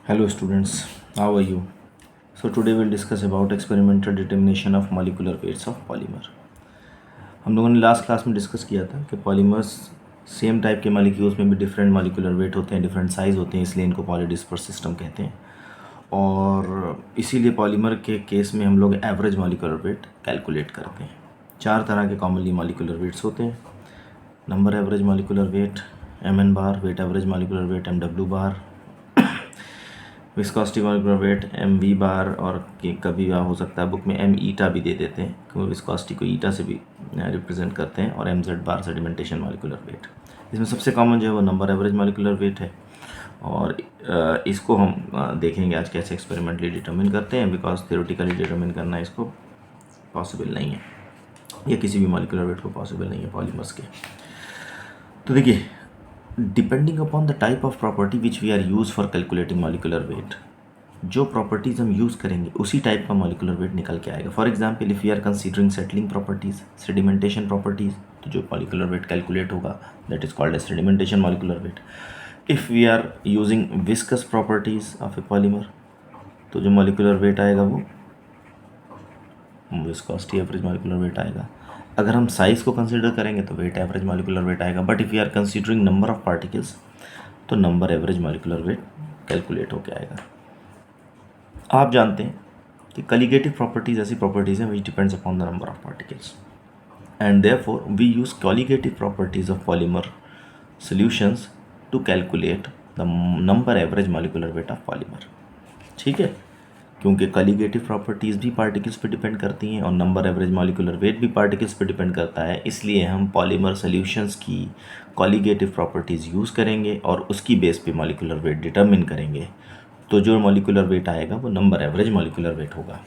Hello students, how are you? So today we'll discuss about experimental determination of molecular weights of polymer. हम लोगों ने last class में discuss किया था कि पॉलीमर्स सेम टाइप के मॉलिक्यूल्स में भी डिफरेंट मॉलिकुलर वेट होते हैं, डिफरेंट साइज़ होते हैं, इसलिए इनको पॉलीडिस्पर्स सिस्टम कहते हैं। और इसीलिए पॉलीमर के केस में हम लोग एवरेज मॉलिकुलर वेट कैलकुलेट करते हैं। 4 तरह के कॉमनली मॉलिकुलर वेट्स होते हैं। Number average molecular weight MN bar, weight average molecular weight MW bar, viscosity molecular weight MV bar, और कभी हो सकता है बुक में M ईटा भी दे देते हैं क्योंकि विस्कोसिटी को ईटा से भी रिप्रेजेंट करते हैं, और MZ बार सेडिमेंटेशन मॉलिकुलर वेट। इसमें सबसे कॉमन जो है वो नंबर एवरेज मॉलिकुलर वेट है, और इसको हम देखेंगे आज कैसे एक्सपेरिमेंटली डिटरमिन करते हैं, बिकॉज थ्योरेटिकली डिटरमिन करना इसको पॉसिबल नहीं है, या किसी भी मॉलिकुलर वेट को पॉसिबल नहीं है पॉलीमर्स के। तो देखिए, depending upon the type of property which we are use for calculating molecular weight, जो प्रॉपर्टीज़ हम यूज़ करेंगे उसी टाइप का मॉलिकुलर वेट निकल के आएगा। For example, if we are considering settling properties, sedimentation properties, तो जो मॉलिकुलर वेट कैलकुलेट होगा that is called as sedimentation molecular weight. If we are using viscous properties of a polymer, तो जो molecular weight आएगा वो viscosity average molecular weight आएगा। अगर हम साइज़ को कंसिडर करेंगे तो वेट एवरेज मॉलिकुलर वेट आएगा। But if we are considering number of particles, तो number average molecular weight calculate होके आएगा। आप जानते हैं कि कॉलिगेटिव प्रॉपर्टीज़ ऐसी प्रॉपर्टीज़ हैं which depends upon the number of particles, and therefore we use colligative properties of polymer solutions to calculate the number average molecular weight of polymer. ठीक है, क्योंकि कॉलिगेटिव प्रॉपर्टीज़ भी पार्टिकल्स पे depend करती हैं और नंबर एवरेज मॉलिकुलर वेट भी particles पे डिपेंड करता है, इसलिए हम पॉलीमर सॉल्यूशंस की कॉलिगेटिव प्रॉपर्टीज़ यूज़ करेंगे और उसकी बेस पे मॉलिकुलर वेट डिटरमिन करेंगे। तो जो मॉलिकुलर वेट आएगा वो नंबर एवरेज मॉलिकुलर वेट होगा।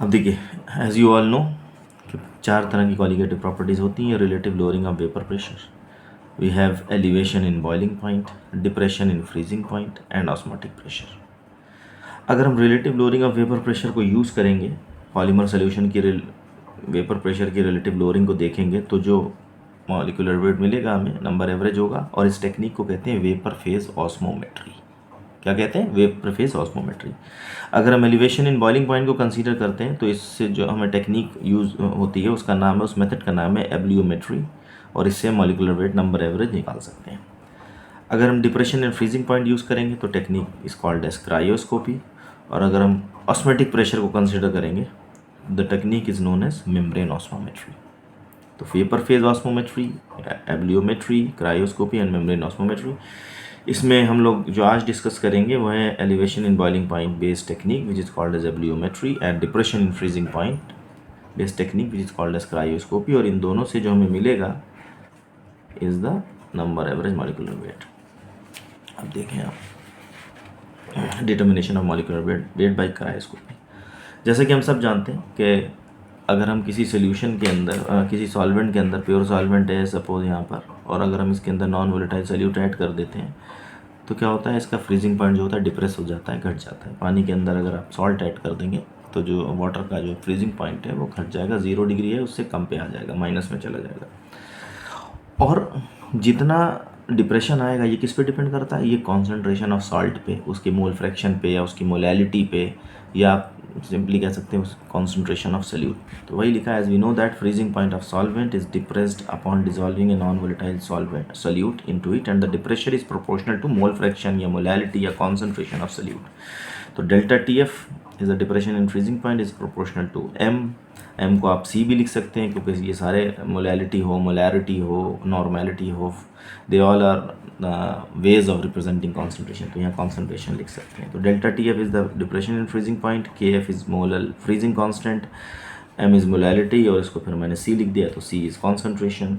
अब देखिए, एज यू ऑल नो कि 4 तरह की कॉलिगेटिव प्रॉपर्टीज़ होती हैं। Relative lowering of vapour pressure, we have elevation in boiling point, depression in freezing point, and osmotic pressure. अगर हम relative lowering of vapour pressure को यूज़ करेंगे, पॉलीमर सॉल्यूशन की वेपर प्रेशर की रिलेटिव लोअरिंग को देखेंगे, तो जो मॉलिकुलर वेट मिलेगा हमें नंबर एवरेज होगा, और इस टेक्निक को कहते हैं वेपर फेज ऑस्मोमेट्री। क्या कहते हैं? Vapour phase osmometry. अगर हम एलिवेशन इन बॉइलिंग पॉइंट को कंसीडर करते हैं, तो इससे जो हमें टेक्निक यूज़ होती है उसका नाम है, उस मेथड का नाम है एब्लियोमेट्री, और इससे हम मॉलिकुलर वेट नंबर एवरेज निकाल सकते हैं। अगर हम depression and freezing point use करेंगे तो technique is called as cryoscopy, और अगर हम ऑस्मेटिक प्रेशर को कंसीडर करेंगे the technique is known as membrane osmometry. तो vapour phase osmometry, ebulliometry, cryoscopy and membrane osmometry. इसमें हम लोग जो आज डिस्कस करेंगे वो है elevation in boiling point based technique which is called as ebulliometry, and depression in freezing point based technique which is called as cryoscopy. और इन दोनों से जो हमें मिलेगा is the number average molecular weight. अब देखें आप, determination of molecular weight by cryoscopy. जैसे कि हम सब जानते हैं कि अगर हम किसी सोल्यूशन के अंदर किसी सॉल्वेंट के अंदर, प्योर सॉल्वेंट है सपोज यहाँ पर, और अगर हम इसके अंदर नॉन वोलेटाइल सोल्यूट ऐड कर देते हैं तो क्या होता है, इसका फ्रीजिंग पॉइंट जो होता है डिप्रेस हो जाता है, घट जाता है। पानी के अंदर अगर आप सॉल्ट ऐड कर देंगे तो जो वाटर का जो फ्रीजिंग पॉइंट है वो घट जाएगा, 0 डिग्री है उससे कम पे आ जाएगा, माइनस में चला जाएगा। और जितना डिप्रेशन आएगा ये किस पे डिपेंड करता है? ये कॉन्सेंट्रेशन ऑफ सॉल्ट पे, उसके मोल फ्रैक्शन पे, या उसकी मोलैलिटी पे, या आप सिंपली कह सकते हैं उस कॉन्सेंट्रेशन ऑफ सॉल्यूट। तो वही लिखा है, as we know that freezing point of solvent is depressed upon dissolving a non volatile solvent solute into it, and the depression is proportional to mole fraction या molality या concentration of solute. तो delta TF is the depression in freezing point is proportional to M को आप C भी लिख सकते हैं क्योंकि ये सारे मोलैलिटी हो, मोलैरिटी हो, नॉर्मैलिटी हो, they all are ways of representing concentration. तो यहाँ कॉन्सेंट्रेशन लिख सकते हैं। तो delta TF is the depression in freezing point, KF is molal freezing constant, M is molality, और इसको फिर मैंने C लिख दिया तो C इज़ कॉन्सेंट्रेशन।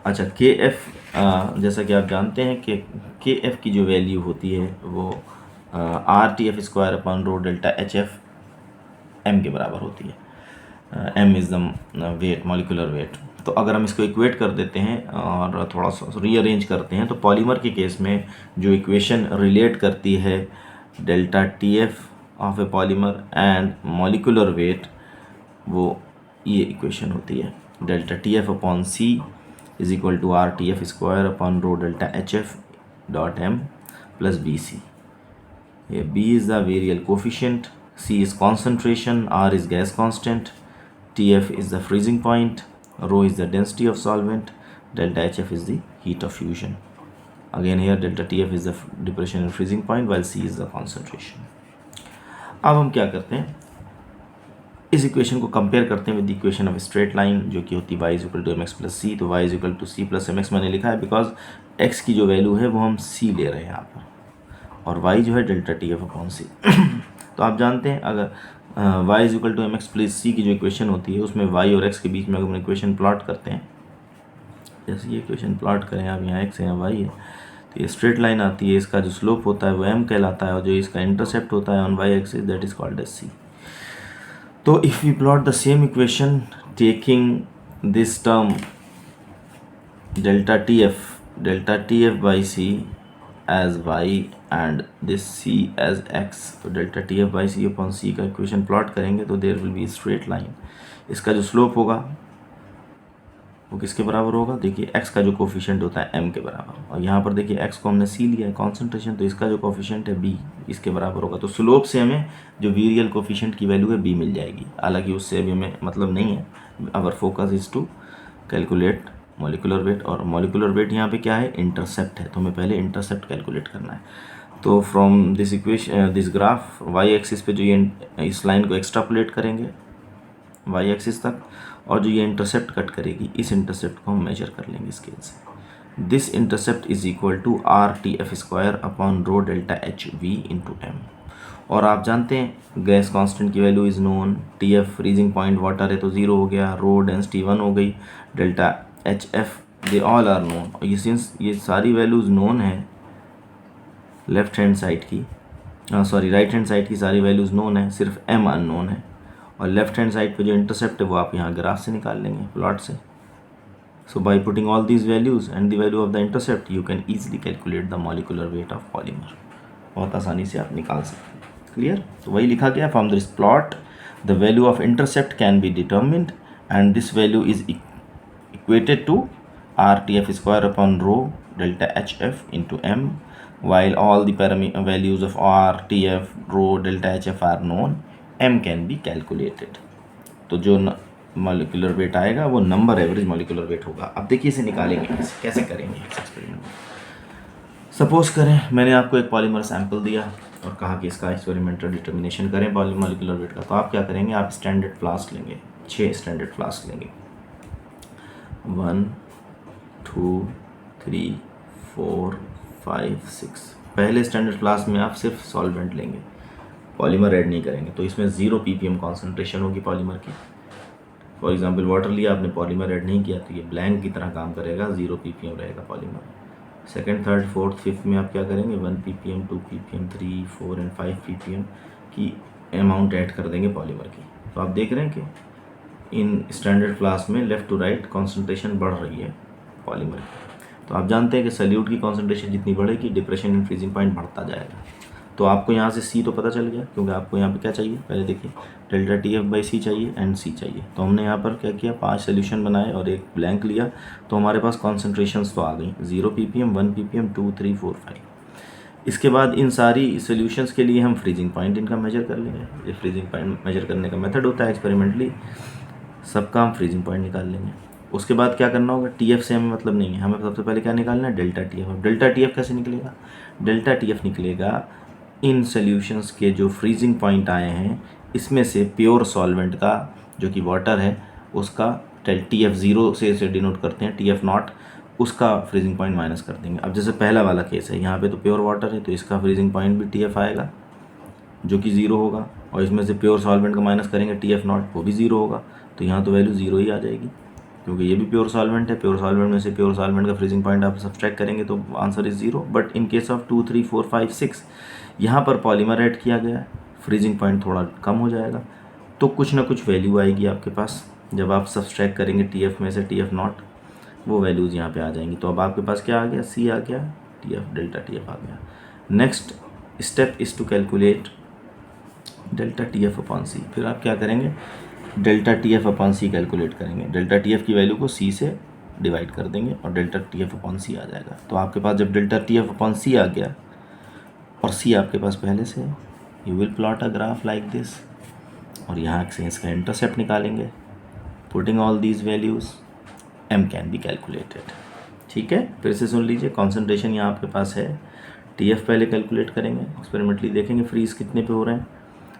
अच्छा, KF जैसा कि आप जानते हैं कि KF की जो वैल्यू होती है वो RTF square upon rho delta HF M के बराबर होती है। M is the weight, molecular weight. तो अगर हम इसको इक्वेट कर देते हैं और थोड़ा सा रीअरेंज करते हैं तो पॉलीमर के केस में जो इक्वेशन रिलेट करती है delta TF of a polymer and molecular weight, वो ये इक्वेशन होती है, delta TF upon C is equal to RTF square upon rho delta HF dot M। plus BC. Here B is the virial coefficient, C is concentration, R is gas constant, TF is the freezing point, rho is the density of solvent, delta HF is the heat of fusion. Again here delta TF is the depression and freezing point while C is the concentration. अब हम क्या करते हैं, इस equation को compare करते हैं with equation of straight line जो कि होती है y equal to mx plus C. तो y equal to C plus mx मैंने लिखा है बिकॉज x की जो वैल्यू है वो हम c ले रहे हैं यहाँ पर, और y जो है delta T F upon C. तो आप जानते हैं अगर y equal to mx plus C की जो इक्वेशन होती है उसमें y और x के बीच में अगर हम इक्वेशन प्लॉट करते हैं, जैसे ये इक्वेशन प्लॉट करें आप, यहाँ x है यहाँ y है, तो ये स्ट्रेट लाइन आती है, इसका जो स्लोप होता है वो m कहलाता है और जो इसका इंटरसेप्ट होता है on y axis that is called as c. तो if we plot the same equation taking this term delta T F by C as y and this c as x, तो delta T F by C upon C का equation plot करेंगे तो there will be straight line. इसका जो slope होगा वो किसके बराबर होगा, देखिए x का जो कोफिशिएंट होता है m के बराबर, और यहाँ पर देखिए x को हमने c लिया है कॉन्सेंट्रेशन, तो इसका जो कोफिशिएंट है b इसके बराबर होगा. तो स्लोप से हमें जो वीरियल कोफिशिएंट की वैल्यू है b मिल जाएगी. हालांकि उससे अभी हमें मतलब नहीं है, our focus is to calculate molecular weight, और मॉलिक्यूलर वेट यहाँ पे क्या है, इंटरसेप्ट है, तो हमें पहले इंटरसेप्ट कैलकुलेट करना है. तो from this equation this graph Y axis पे जो ये इस लाइन को एक्स्ट्रापोलेट करेंगे वाई एक्सिस तक, और जो ये इंटरसेप्ट कट करेगी इस इंटरसेप्ट को हम मेजर कर लेंगे स्केल से. This intercept is equal to R T F square upon rho delta H V into M. और आप जानते हैं गैस कांस्टेंट की value is known, T F freezing point water है तो 0 हो गया, रो डेंसिटी 1 हो गई, delta H F they all are known. और ये सिंस ये सारी वैल्यूज़ नोन है लेफ्ट हैंड साइड की, सॉरी राइट हैंड साइड की सारी वैल्यूज़ नोन है, सिर्फ एम अननोन है, और लेफ्ट हैंड साइड पे जो इंटरसेप्ट है वो आप यहाँ ग्राफ से निकाल लेंगे प्लॉट से. So by putting all these values and the value of the intercept you can easily calculate the molecular weight of polymer. बहुत आसानी से आप निकाल सकते हैं. क्लियर. तो वही लिखा गया from this plot the value of intercept can be determined and this value is equated to R T F square upon rho delta H F into M, while all the values of r, tf, rho, delta hf are known, m can be calculated. तो जो molecular weight आएगा वो number average molecular weight होगा. अब देखिए इसे निकालेंगे कैसे करेंगे इस एक्सपेरिमेंट में. सपोज करें मैंने आपको एक पॉलीमर सैंपल दिया और कहा कि इसका एक्सपेरिमेंटल डिटर्मिनेशन करें मॉलिक्यूलर वेट का. तो आप क्या करेंगे, आप स्टैंडर्ड फ्लास्क लेंगे, 6 स्टैंडर्ड फ्लास्क लेंगे, 1 2 3 4 5 6. पहले स्टैंडर्ड फ्लास्क में आप सिर्फ सॉल्वेंट लेंगे, पॉलीमर ऐड नहीं करेंगे, तो इसमें 0 ppm कॉन्सेंट्रेशन होगी पॉलीमर की. फॉर एग्जांपल वाटर लिया आपने, पॉलीमर ऐड नहीं किया तो ये ब्लैंक की तरह काम करेगा, 0 ppm रहेगा polymer. Second, third, fourth, fifth में आप क्या करेंगे, 1 ppm 2 ppm 3 4 एंड 5 ppm की अमाउंट ऐड कर देंगे पॉलीमर की. तो आप देख रहे हैं कि इन स्टैंडर्ड फ्लास्क में लेफ़्ट टू राइट कॉन्सेंट्रेशन बढ़ रही है पॉलीमर की. तो आप जानते हैं कि सल्यूट की कॉन्सेंट्रेशन जितनी बढ़ेगी डिप्रेशन इन फ्रीजिंग पॉइंट बढ़ता जाएगा. तो आपको यहाँ से C तो पता चल गया, क्योंकि आपको यहाँ पे क्या चाहिए, पहले देखिए डेल्टा टी एफ बाई सी चाहिए एंड C चाहिए. तो हमने यहाँ पर क्या किया, 5 सोल्यूशन बनाए और एक ब्लैंक लिया, तो हमारे पास कॉन्सेंट्रेशंस तो आ गई, 0 ppm 1 ppm 2 3 4 5. इसके बाद इन सारी सोल्यूशंस के लिए हम फ्रीजिंग पॉइंट इनका मेजर कर लेंगे. ये फ्रीजिंग पॉइंट मेजर करने का मेथड होता है एक्सपेरिमेंटली, सबका हम फ्रीजिंग पॉइंट निकाल लेंगे. उसके बाद क्या करना होगा, TF से हमें मतलब नहीं है, हमें सबसे पहले क्या निकालना है, डेल्टा TF. डेल्टा TF कैसे निकलेगा, डेल्टा TF निकलेगा इन सॉल्यूशंस के जो फ्रीजिंग पॉइंट आए हैं इसमें से प्योर सॉल्वेंट का जो कि वाटर है उसका TF 0 से इसे डिनोट करते हैं, TF नॉट, उसका फ्रीजिंग पॉइंट माइनस कर देंगे. अब जैसे पहला वाला केस है, यहाँ पे तो प्योर वाटर है तो इसका फ्रीजिंग पॉइंट भी TF आएगा जो कि 0 होगा, और इसमें से प्योर सॉल्वेंट का माइनस करेंगे TF नॉट, वो भी 0 होगा. तो यहाँ तो वैल्यू 0 ही आ जाएगी क्योंकि ये भी प्योर सॉल्वेंट है. प्योर सॉल्वेंट में से प्योर सॉल्वेंट का फ्रीजिंग पॉइंट आप सब्सट्रैक्ट करेंगे तो answer is 0. But in case of 2 3 4 5 6 यहाँ पर पॉलीमर ऐड किया गया है, फ्रीजिंग पॉइंट थोड़ा कम हो जाएगा, तो कुछ ना कुछ वैल्यू आएगी आपके पास. जब आप सब्सट्रैक्ट करेंगे TF में से TF नॉट, वो वैल्यूज़ यहाँ पे आ जाएंगी. तो अब आपके पास क्या आ गया, C आ गया, TF डेल्टा TF आ गया. Next step is to calculate delta TF upon C. फिर आप क्या करेंगे, delta TF upon C calculate करेंगे. डेल्टा TF की वैल्यू को C से डिवाइड कर देंगे और डेल्टा TF अपॉन C आ जाएगा. तो आपके पास जब डेल्टा TF अपॉन C आ गया और सी आपके पास पहले से है। You will plot a graph like this और यहाँ से इसका इंटरसेप्ट निकालेंगे। Putting all these values M can be calculated. ठीक है, फिर से सुन लीजिए। कॉन्सेंट्रेशन यहाँ आपके पास है, टी एफ पहले कैलकुलेट करेंगे, एक्सपेरिमेंटली देखेंगे फ्रीज कितने पे हो रहे हैं,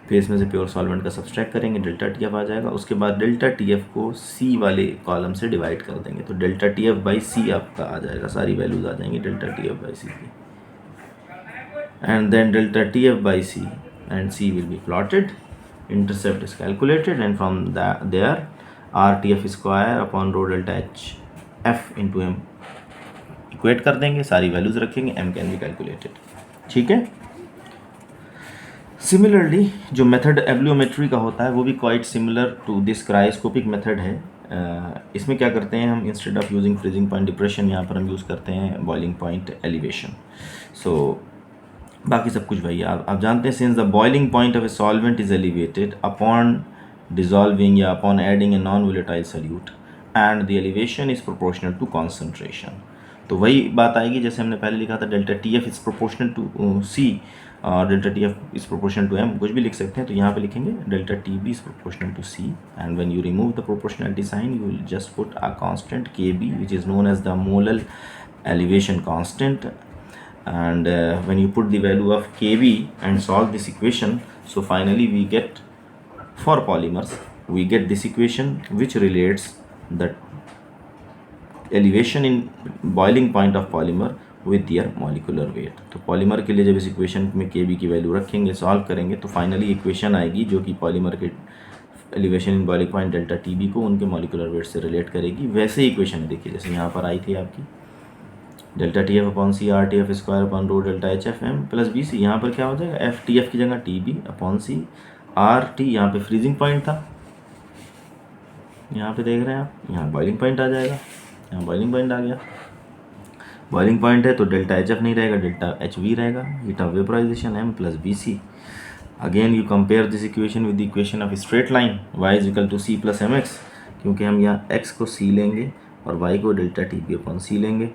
फिर इसमें से प्योर सॉल्वेंट का सब्सट्रैक्ट करेंगे, डेल्टा टी एफ आ जाएगा। उसके बाद डेल्टा टी एफ को सी वाले कॉलम से डिवाइड कर देंगे, तो delta T F by C आपका आ जाएगा, सारी वैल्यूज़ आ जाएंगी delta T F by C की, and then delta T F by C and C will be plotted, intercept is calculated, and from there RTF square upon rho delta H F into M equate कर देंगे, सारी values रखेंगे, M can be calculated. ठीक है। Similarly जो method एब्लियोमेट्री का होता है वो भी quite similar to this cryoscopic method है। इसमें क्या करते हैं हम, instead of using freezing point depression यहाँ पर हम यूज़ करते हैं बॉइलिंग पॉइंट एलिवेशन। सो बाकी सब कुछ वही आप जानते हैं। Since the boiling point of a solvent is elevated upon dissolving या upon adding a non volatile solute and the elevation is proportional to concentration. तो वही बात आएगी जैसे हमने पहले लिखा था, delta T F is proportional to C और delta T F is proportional to M, कुछ भी लिख सकते हैं। तो यहाँ पे लिखेंगे delta T B is proportional to C, and when you remove the proportionality sign you will just put a constant K B which is known as the molal elevation constant, and when you put the value of kb and solve this equation, so finally we get, for polymers we get this equation which relates the elevation in boiling point of polymer with their molecular weight। तो polymer के लिए जब इस equation में kb की value रखेंगे, solve करेंगे, तो फाइनली इक्वेशन आएगी जो कि पॉलीमर के elevation in boiling point delta T B को उनके मॉलिकुलर वेट से रिलेट करेगी। वैसे ही इक्वेशन है, देखिए जैसे यहाँ पर आई थी आपकी delta T F upon C R T F square upon rho delta H F M plus B C. यहाँ पर क्या हो जाएगा, एफ टी एफ की जगह T B upon C R T, यहाँ पे फ्रीजिंग पॉइंट था, यहाँ पे देख रहे हैं आप, यहाँ बॉइलिंग पॉइंट आ जाएगा, यहाँ बॉइलिंग पॉइंट आ गया। बॉइलिंग पॉइंट है तो डेल्टा एच एफ नहीं रहेगा, डेल्टा एच वी रहेगा, heat of vaporisation M plus B C. Again you compare this equation with the equation of straight line y is equal to C plus M X, क्योंकि हम यहाँ x को c लेंगे और y को delta T B upon सी लेंगे,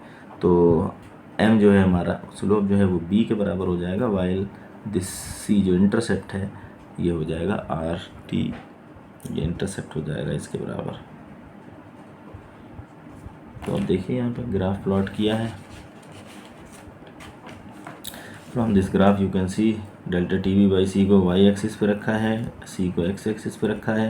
तो m जो है हमारा स्लोप जो है वो b के बराबर हो जाएगा, वाइल दिस c जो इंटरसेप्ट है ये हो जाएगा आर टी, ये इंटरसेप्ट हो जाएगा इसके बराबर। तो अब देखिए यहाँ पर ग्राफ प्लॉट किया है। From this graph you can see delta T B by C को वाई एक्सिस पे रखा है, सी को एक्स एक्सिस पे रखा है,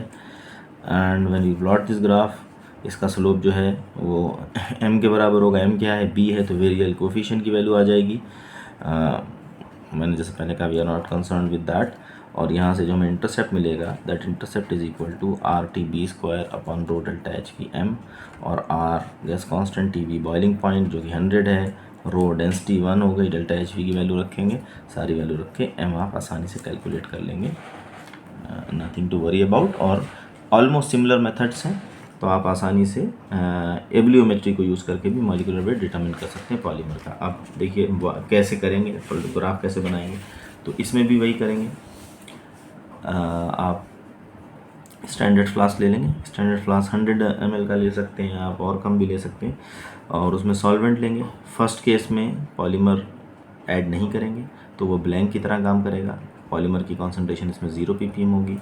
and when you plot this graph इसका स्लोप जो है वो m के बराबर होगा। m क्या है, b है, तो वेरिएबल कोफिशिएंट की वैल्यू आ जाएगी। मैंने जैसे पहले कहा we are not concern with that. और यहाँ से जो हमें इंटरसेप्ट मिलेगा, that intercept is equal to R T B square upon rho delta H P M, और R gas constant, T B boiling point जो कि 100 है, रो डेंसिटी 1 हो गई, डेल्टा एच वी की वैल्यू रखेंगे, सारी वैल्यू रख के एम आप आसानी से कैलकुलेट कर लेंगे, नथिंग टू वरी अबाउट। और ऑलमोस्ट सिमिलर मेथड्स हैं, तो आप आसानी से एब्लियोमेट्री को यूज़ करके भी मॉलिक्यूलर वेट डिटरमिन कर सकते हैं पॉलीमर का। अब देखिए कैसे करेंगे, ग्राफ कैसे बनाएंगे, तो इसमें भी वही करेंगे। आप स्टैंडर्ड फ्लास्क ले लेंगे, स्टैंडर्ड फ्लास्क 100 ml का ले सकते हैं आप, और कम भी ले सकते हैं, और उसमें सॉल्वेंट लेंगे। फर्स्ट केस में पॉलीमर ऐड नहीं करेंगे तो वो ब्लैंक की तरह काम करेगा, पॉलीमर की कॉन्सेंट्रेशन इसमें 0 ppm होगी।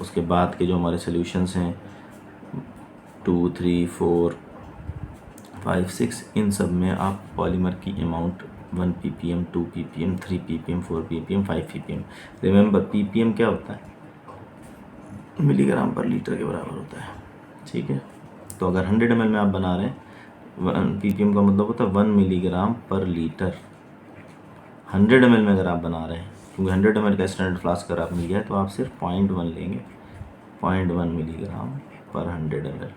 उसके बाद के जो हमारे सोल्यूशंस हैं 2, 3, 4, 5, 6, इन सब में आप पॉलीमर की amount 1 ppm, 2 ppm, 3 ppm, 4 ppm, 5 ppm। Remember ppm क्या होता है, मिलीग्राम पर लीटर के बराबर होता है, ठीक है। तो अगर 100 ml में आप बना रहे हैं, 1 ppm का मतलब होता है 1 मिलीग्राम पर लीटर। 100 ml में अगर आप बना रहे हैं, क्योंकि 100 ml का स्टैंडर्ड फ्लास्क अगर आप मिल गया है, तो आप सिर्फ 0.1 लेंगे, 0.1 मिलीग्राम पर 100 ml,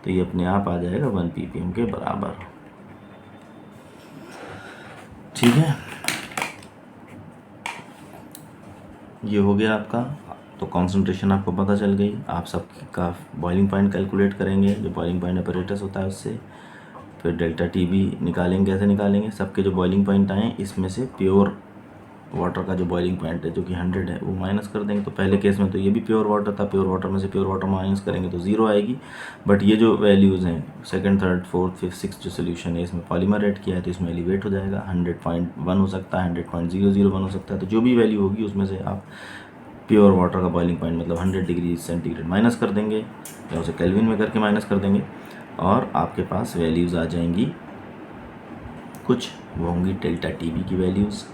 तो ये अपने आप आ जाएगा 1 ppm के बराबर, ठीक है। ये हो गया आपका, तो कॉन्सेंट्रेशन आपको पता चल गई। आप सबका बॉइलिंग पॉइंट कैलकुलेट करेंगे, जो बॉइलिंग पॉइंट अपरेटस होता है उससे, फिर डेल्टा टी बी निकालेंगे। कैसे निकालेंगे, सबके जो बॉइलिंग पॉइंट आए इसमें से प्योर वाटर का जो बॉइलिंग पॉइंट है जो कि 100 है वो माइनस कर देंगे। तो पहले केस में तो ये भी प्योर वाटर था, प्योर वाटर में से प्योर वाटर माइनस करेंगे तो 0 आएगी। बट ये जो वैल्यूज़ हैं second, third, fourth, fifth, six जो सोल्यूशन है इसमें पॉलीमर ऐड किया है तो इसमें एलिवेट हो जाएगा। 100.1 हो सकता है, 100.001 हो सकता है। तो जो भी वैल्यू होगी उसमें से आप प्योर वाटर का बॉइलिंग पॉइंट मतलब 100 डिग्री सेंटीग्रेड माइनस कर देंगे या उसे केल्विन में करके माइनस कर देंगे और आपके पास वैल्यूज़ आ जाएंगी कुछ, वो होंगी डेल्टा टी बी की values.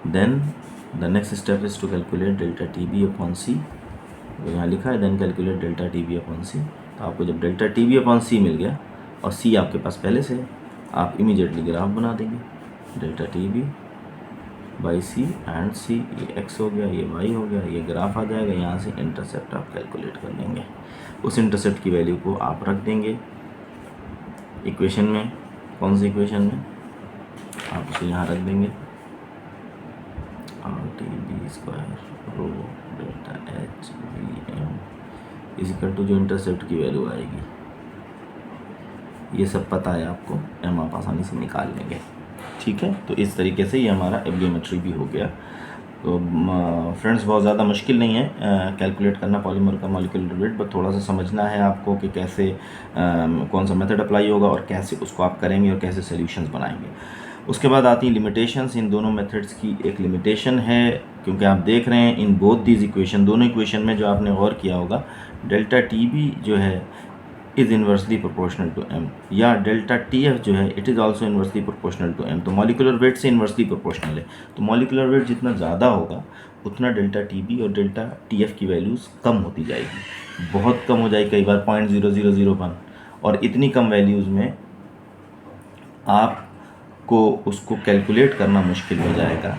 Then the next step is to calculate delta T B upon C. यहाँ लिखा है then calculate delta T B upon C. तो आपको जब delta T B upon C मिल गया और सी आपके पास पहले से है, आप इमीडिएटली ग्राफ बना देंगे delta T B by C and C. ये एक्स हो गया, ये वाई हो गया, ये ग्राफ आ जाएगा। यहाँ से इंटरसेप्ट आप कैलकुलेट कर लेंगे। उस इंटरसेप्ट की वैल्यू को आप रख देंगे इक्वेशन में। कौन सी इक्वेशन में? आप उसे यहाँ रख देंगे R T B square rho delta H V M is equal to जो इंटरसेप्ट की वैल्यू आएगी। ये सब पता है आपको, एम आप आसानी से निकाल लेंगे। ठीक है, तो इस तरीके से ये हमारा एब्लियोमेट्री भी हो गया। तो फ्रेंड्स बहुत ज़्यादा मुश्किल नहीं है कैलकुलेट करना पॉलीमर का मॉलिक्यूलर वेट, बट थोड़ा सा समझना है आपको कि कैसे कौन सा मेथड अप्लाई होगा और कैसे उसको आप करेंगे और कैसे सॉल्यूशंस बनाएंगे। उसके बाद आती हैं लिमिटेशंस। इन दोनों मेथड्स की एक लिमिटेशन है, क्योंकि आप देख रहे हैं इन बोथ दीज इक्वेशन, दोनों इक्वेशन में जो आपने गौर किया होगा डेल्टा टी बी जो है is inversely proportional to M, या डेल्टा टी एफ जो है it is also inversely proportional to M. तो मॉलिक्यूलर वेट से इन्वर्सली प्रोपोर्शनल है। तो मॉलिक्यूलर वेट जितना ज़्यादा होगा उतना डेल्टा टी बी और डेल्टा टी एफ की वैल्यूज़ कम होती जाएगी, बहुत कम हो जाएगी, कई बार 0.0001। और इतनी कम वैल्यूज़ में आपको उसको कैलकुलेट करना मुश्किल हो जाएगा।